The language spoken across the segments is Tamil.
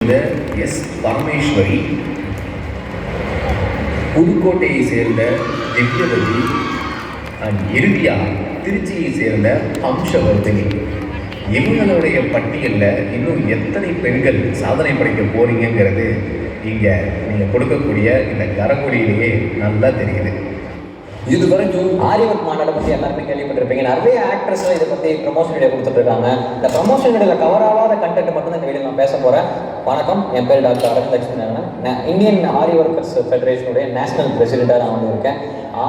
சேர்ந்த எஸ் பரமேஸ்வரி, புதுக்கோட்டையை சேர்ந்த திவ்யவதி அண்ட் இறுதியாக திருச்சியை சேர்ந்த ஹம்சவர்தினி. இவங்களுடைய பட்டியலில் இன்னும் எத்தனை பெண்கள் சாதனை படைக்க போறீங்கிறது இங்கே நீங்கள் கொடுக்கக்கூடிய இந்த கரங்குடியிலேயே நல்லா தெரியுது. இது வரைக்கும் ஆரிவர்க் மாநாட்டை பற்றி எல்லாருமே கேள்விப்பட்டிருப்பீங்க. நிறைய ஆக்ட்ரஸ் இதை பற்றி ப்ரமோஷன் வீடியோ கொடுத்துட்டு இருக்காங்க. இந்த ப்ரமோஷன் வீடியோவில் கவர் ஆகாத கண்டென்ட் மட்டும் தான் இந்த வீடியோ நான் பேச போகிறேன். வணக்கம், என் பேர் டாக்டர் அரவிந்த் லட்சுமி. இந்தியன் ஆரி ஒர்க்கர்ஸ் ஃபெடரேஷனுடைய நேஷனல் பிரசிடெண்ட்டாக நான் வந்து இருக்கேன்.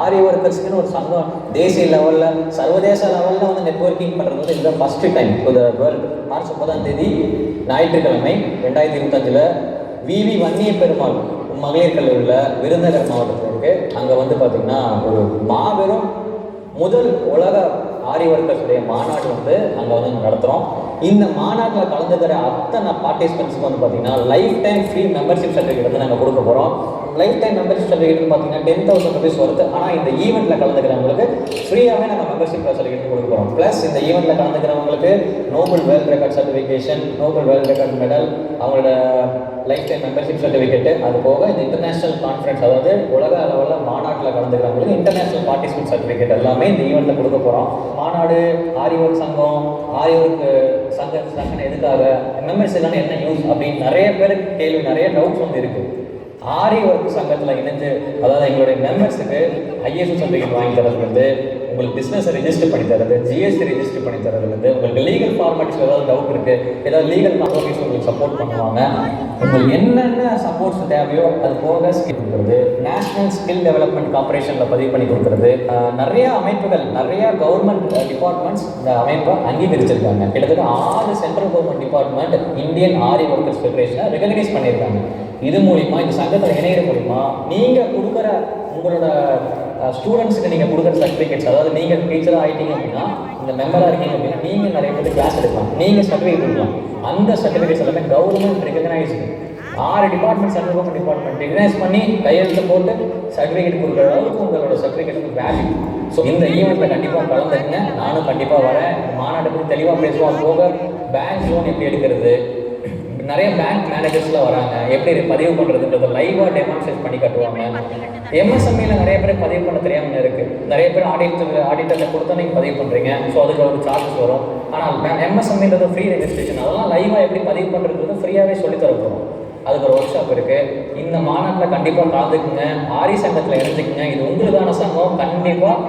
ஆரி ஒர்க்கர்ஸ்க்குன்னு ஒரு சங்கம் தேசிய லெவலில் சர்வதேச லெவலில் வந்து நெட்வொர்க்கிங் பண்ணுறது வந்து இதுதான் first time. To the world. March 30 ஞாயிற்றுக்கிழமை 2025 விவி வன்னிய பெருமாள் மகளிர் கல்லூரியில் விருதுநகர் மாவட்டத்தில் இருக்குது. அங்கே வந்து பார்த்திங்கன்னா ஒரு மாபெரும் முதல் உலக ஆரி ஒர்க்கர்ஸுடைய மாநாடு வந்து அங்கே வந்து நடத்துகிறோம். இந்த மாநாட்டில் கலந்துக்கிற அத்தனை பார்ட்டிசிபென்ட்ஸுக்கு வந்து பார்த்திங்கன்னா life time free membership certificate வந்து நாங்கள் கொடுக்க போகிறோம். லைஃப் டைம் மெம்பர்ஷிப் சர்டிஃபிகேட் பார்த்தீங்கன்னா 10,000 rupees வருது. ஆனால் இந்த ஈவெண்ட்டில் கலந்துக்கிறவங்களுக்கு ஃப்ரீயாகவே நாங்கள் மெம்பர்ஷிப் சர்டிஃபிகேட் கொடுக்க போகிறோம். ப்ளஸ் இந்த ஈவெண்ட்டில் கலந்துக்கிறவங்களுக்கு Nobel world record certification, Nobel world record medal, அவங்களோட லைஃப் டைம் மெம்பர்ஷிப் சர்டிஃபிகேட்டு, அது போக இந்த இன்டர்நேஷனல் கான்ஃபரன்ஸ், அதாவது உலக அளவில் மாநாட்டில் கலந்துக்கிறவங்களுக்கு இன்டர்நேஷனல் பார்ட்டிசிபென்ட் சர்டிஃபிகேட் எல்லாமே இந்த ஈவெண்ட்டில் கொடுக்க போகிறோம். மாநாடு, ஆரி ஒர்க் சங்கம், ஆரி ஒர்க் சங்கம் எதுக்காக, மெம்பர்ஸ் எல்லாம் என்ன யூஸ் அப்படின்னு நிறைய பேருக்கு கேள்வி, நிறைய டவுட்ஸ் வந்து இருக்குது. ஆரி ஒர்க் சங்கத்தில் இணைஞ்சு, அதாவது எங்களுடைய மெம்பர்ஸுக்கு ஐஎஸ்ஓ சர்டிஃபிகேட் வாங்கி தரதுலேருந்து, உங்களுக்கு பிஸ்னஸை ரிஜிஸ்டர் பண்ணி தரது, ஜிஎஸ்டி ரிஜிஸ்டர் பண்ணி தரதுலேருந்து, உங்களுக்கு லீகல் ஃபார்மாலிட்டிஸ் ஏதாவது டவுட் இருக்குது, ஏதாவது லீகல் காம்ப்ரமைஸ் உங்களுக்கு சப்போர்ட் பண்ணுவாங்க. உங்களுக்கு என்னென்ன சப்போர்ட்ஸ் தேவையோ அது போக ஸ்கில் கொடுக்குறது, நேஷனல் ஸ்கில் டெவலப்மெண்ட் கார்பரேஷனில் பதிவு பண்ணி கொடுக்குறது, நிறைய அமைப்புகள், நிறைய கவர்மெண்ட் டிபார்ட்மெண்ட்ஸ் இந்த அமைப்பை அங்கீகரிச்சிருக்காங்க. கிட்டத்தட்ட 6 சென்ட்ரல் கவர்மெண்ட் டிபார்ட்மெண்ட் இந்தியன் ஆரி ஒர்க்கர்ஸ் ஃபெடரேஷனை ரெகக்னைஸ் பண்ணியிருக்காங்க. இது மூலிமா, இந்த சங்கத்தில் இணையிற மூலிமா நீங்கள் கொடுக்குற உங்களோட ஸ்டூடெண்ட்ஸுக்கு நீங்கள் கொடுக்குற சர்டிஃபிகேட்ஸ், அதாவது நீங்கள் டீச்சராக ஆகிட்டீங்க அப்படின்னா, இந்த மெம்பராக இருக்கீங்க அப்படின்னா, நீங்கள் நிறைய பேர் கிளாஸ் எடுக்கலாம், நீங்கள் சர்டிஃபிகேட் கொடுக்கலாம். அந்த சர்டிஃபிகேட்ஸ் எல்லாமே government recognised. 6 department central government department recognise பண்ணி கையெழுத்து போட்டு சர்டிஃபிகேட் கொடுக்குற அளவுக்கு உங்களோட சர்டிஃபிகேட்டுக்கு வேல்யூ. ஸோ இந்த ஈவெண்ட்டில் கண்டிப்பாக கலந்துங்க. நானும் கண்டிப்பாக வரேன். மாநாட்டை பற்றி தெளிவாக பேசுவோம். போக பேங்க் லோன் எப்படி எடுக்கிறது, நிறைய பேங்க் மேனேஜர்ஸ்லாம் வராங்க, எப்படி பதிவு பண்ணுறதுன்றது லைவாக டெமான்ஸ்ட்ரேட் பண்ணி கட்டுவாங்க. எம்எஸ்எம்இல நிறைய பேர் பதிவு பண்ண தெரியாமல் இருக்குது. நிறைய பேர் ஆடிட்டரில் கொடுத்தா நீங்கள் பதிவு பண்ணுறீங்க. ஸோ அதுக்கு ஒரு சார்ஜஸ் வரும். ஆனால் எம்எஸ்எம்இன்றது ஃப்ரீ ரெஜிஸ்ட்ரேஷன். அதெல்லாம் லைவாக எப்படி பதிவு பண்ணுறது ஃப்ரீயாகவே சொல்லித்தர போகிறோம். அதுக்கு ஒரு ஒர்க் ஷாப் இருக்குது. இந்த மாநாட்டில் கண்டிப்பாக கலந்துக்குங்க. ஆரி சங்கத்தில் இணைஞ்சிக்குங்க. இது உங்களுக்கான சங்கம். கண்டிப்பாக